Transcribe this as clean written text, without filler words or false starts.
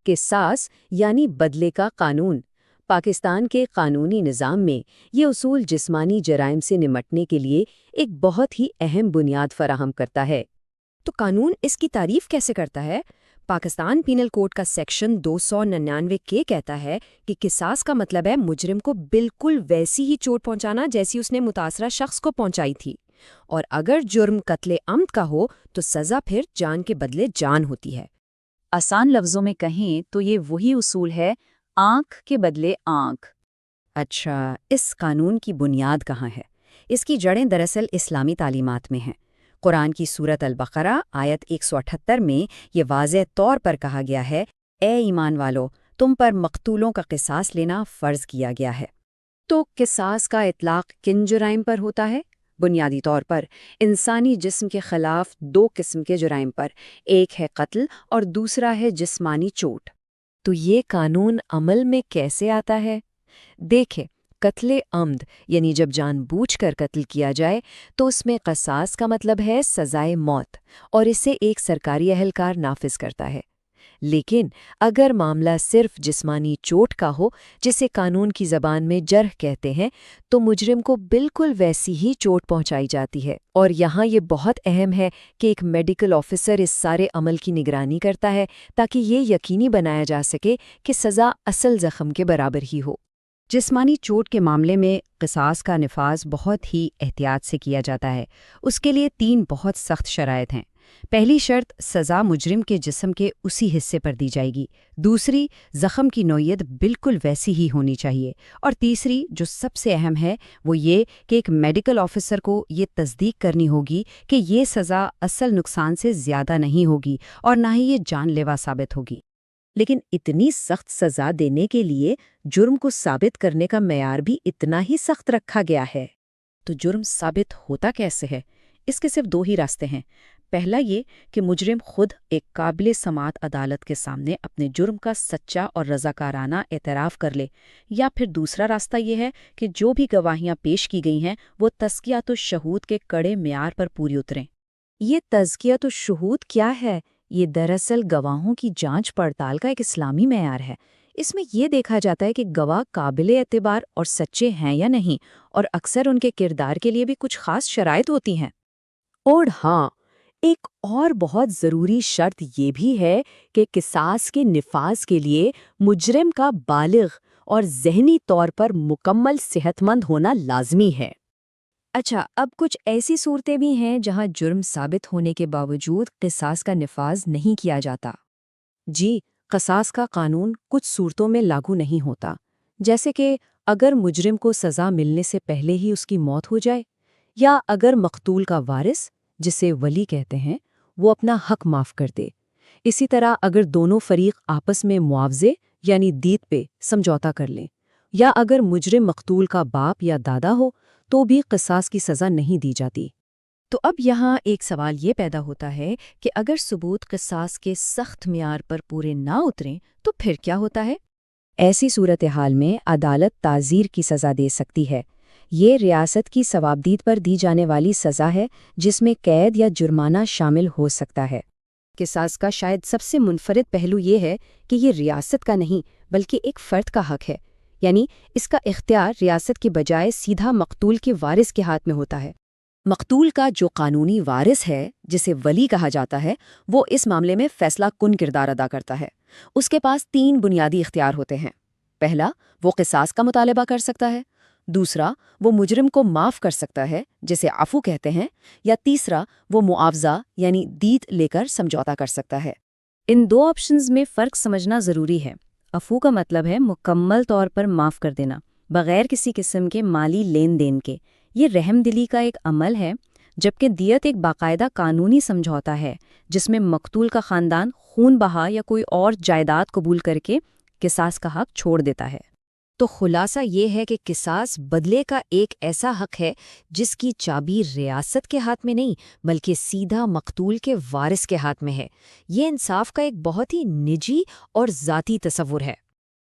قصاص یعنی بدلے کا قانون۔ پاکستان کے قانونی نظام میں یہ اصول جسمانی جرائم سے نمٹنے کے لیے ایک بہت ہی اہم بنیاد فراہم کرتا ہے۔ تو قانون اس کی تعریف کیسے کرتا ہے؟ پاکستان پینل کوڈ کا سیکشن 299 کے کہتا ہے کہ قصاص کا مطلب ہے مجرم کو بالکل ویسی ہی چوٹ پہنچانا جیسی اس نے متاثرہ شخص کو پہنچائی تھی، اور اگر جرم قتل عمد کا ہو تو سزا پھر جان کے بدلے جان ہوتی ہے۔ آسان لفظوں میں کہیں تو یہ وہی اصول ہے، آنکھ کے بدلے آنکھ۔ اچھا، اس قانون کی بنیاد کہاں ہے؟ اس کی جڑیں دراصل اسلامی تعلیمات میں ہیں۔ قرآن کی سورۃ البقرہ آیت 178 میں یہ واضح طور پر کہا گیا ہے، اے ایمان والو، تم پر مقتولوں کا قصاص لینا فرض کیا گیا ہے۔ تو قصاص کا اطلاق کن جرائم پر ہوتا ہے؟ بنیادی طور پر انسانی جسم کے خلاف دو قسم کے جرائم پر، ایک ہے قتل اور دوسرا ہے جسمانی چوٹ۔ تو یہ قانون عمل میں کیسے آتا ہے؟ دیکھیں، قتل عمد یعنی جب جان بوجھ کر قتل کیا جائے تو اس میں قصاص کا مطلب ہے سزائے موت، اور اسے ایک سرکاری اہلکار نافذ کرتا ہے۔ لیکن اگر معاملہ صرف جسمانی چوٹ کا ہو، جسے قانون کی زبان میں جرح کہتے ہیں، تو مجرم کو بالکل ویسی ہی چوٹ پہنچائی جاتی ہے۔ اور یہاں یہ بہت اہم ہے کہ ایک میڈیکل آفیسر اس سارے عمل کی نگرانی کرتا ہے تاکہ یہ یقینی بنایا جا سکے کہ سزا اصل زخم کے برابر ہی ہو۔ جسمانی چوٹ کے معاملے میں قصاص کا نفاذ بہت ہی احتیاط سے کیا جاتا ہے۔ اس کے لیے 3 بہت سخت شرائط ہیں۔ پہلی شرط، سزا مجرم کے جسم کے اسی حصے پر دی جائے گی۔ دوسری، زخم کی نوعیت بالکل ویسی ہی ہونی چاہیے۔ اور تیسری، جو سب سے اہم ہے، وہ یہ کہ ایک میڈیکل آفیسر کو یہ تصدیق کرنی ہوگی کہ یہ سزا اصل نقصان سے زیادہ نہیں ہوگی اور نہ ہی یہ جان لیوا ثابت ہوگی۔ لیکن اتنی سخت سزا دینے کے لیے جرم کو ثابت کرنے کا معیار بھی اتنا ہی سخت رکھا گیا ہے۔ تو جرم ثابت ہوتا کیسے ہے؟ اس کے صرف 2 ہی راستے ہیں۔ پہلا یہ کہ مجرم خود ایک قابل سماعت عدالت کے سامنے اپنے جرم کا سچا اور رضاکارانہ اعتراف کر لے، یا پھر دوسرا راستہ یہ ہے کہ جو بھی گواہیاں پیش کی گئی ہیں وہ تزکیۃ الشہود کے کڑے معیار پر پوری اتریں۔ یہ تزکیۃ الشہود کیا ہے؟ یہ دراصل گواہوں کی جانچ پڑتال کا ایک اسلامی معیار ہے۔ اس میں یہ دیکھا جاتا ہے کہ گواہ قابل اعتبار اور سچے ہیں یا نہیں، اور اکثر ان کے کردار کے لیے بھی کچھ خاص شرائط ہوتی ہیں۔ اور ہاں، ایک اور بہت ضروری شرط یہ بھی ہے کہ قصاص کے نفاذ کے لیے مجرم کا بالغ اور ذہنی طور پر مکمل صحت مند ہونا لازمی ہے۔ اچھا، اب کچھ ایسی صورتیں بھی ہیں جہاں جرم ثابت ہونے کے باوجود قصاص کا نفاذ نہیں کیا جاتا۔ جی، قصاص کا قانون کچھ صورتوں میں لاگو نہیں ہوتا، جیسے کہ اگر مجرم کو سزا ملنے سے پہلے ہی اس کی موت ہو جائے، یا اگر مقتول کا وارث، جسے ولی کہتے ہیں، وہ اپنا حق معاف کر دے۔ اسی طرح اگر دونوں فریق آپس میں معاوضے یعنی دیت پہ سمجھوتا کر لیں، یا اگر مجرم مقتول کا باپ یا دادا ہو تو بھی قصاص کی سزا نہیں دی جاتی۔ تو اب یہاں ایک سوال یہ پیدا ہوتا ہے کہ اگر ثبوت قصاص کے سخت معیار پر پورے نہ اتریں تو پھر کیا ہوتا ہے؟ ایسی صورتحال میں عدالت تعزیر کی سزا دے سکتی ہے۔ یہ ریاست کی ثوابدید پر دی جانے والی سزا ہے جس میں قید یا جرمانہ شامل ہو سکتا ہے۔ قصاص کا شاید سب سے منفرد پہلو یہ ہے کہ یہ ریاست کا نہیں بلکہ ایک فرد کا حق ہے، یعنی اس کا اختیار ریاست کے بجائے سیدھا مقتول کے وارث کے ہاتھ میں ہوتا ہے۔ مقتول کا جو قانونی وارث ہے، جسے ولی کہا جاتا ہے، وہ اس معاملے میں فیصلہ کن کردار ادا کرتا ہے۔ اس کے پاس 3 بنیادی اختیار ہوتے ہیں۔ پہلا، وہ قصاص کا مطالبہ کر سکتا ہے۔ دوسرا، وہ مجرم کو معاف کر سکتا ہے، جسے عفو کہتے ہیں۔ یا تیسرا، وہ معاوضہ یعنی دیت لے کر سمجھوتا کر سکتا ہے۔ ان 2 آپشنز میں فرق سمجھنا ضروری ہے۔ عفو کا مطلب ہے مکمل طور پر معاف کر دینا، بغیر کسی قسم کے مالی لین دین کے۔ یہ رحم دلی کا ایک عمل ہے، جبکہ دیت ایک باقاعدہ قانونی سمجھوتا ہے جس میں مقتول کا خاندان خون بہا یا کوئی اور جائیداد قبول کر کے قصاص کا حق چھوڑ دیتا ہے۔ تو خلاصہ یہ ہے کہ قصاص بدلے کا ایک ایسا حق ہے جس کی چابی ریاست کے ہاتھ میں نہیں بلکہ سیدھا مقتول کے وارث کے ہاتھ میں ہے۔ یہ انصاف کا ایک بہت ہی نجی اور ذاتی تصور ہے۔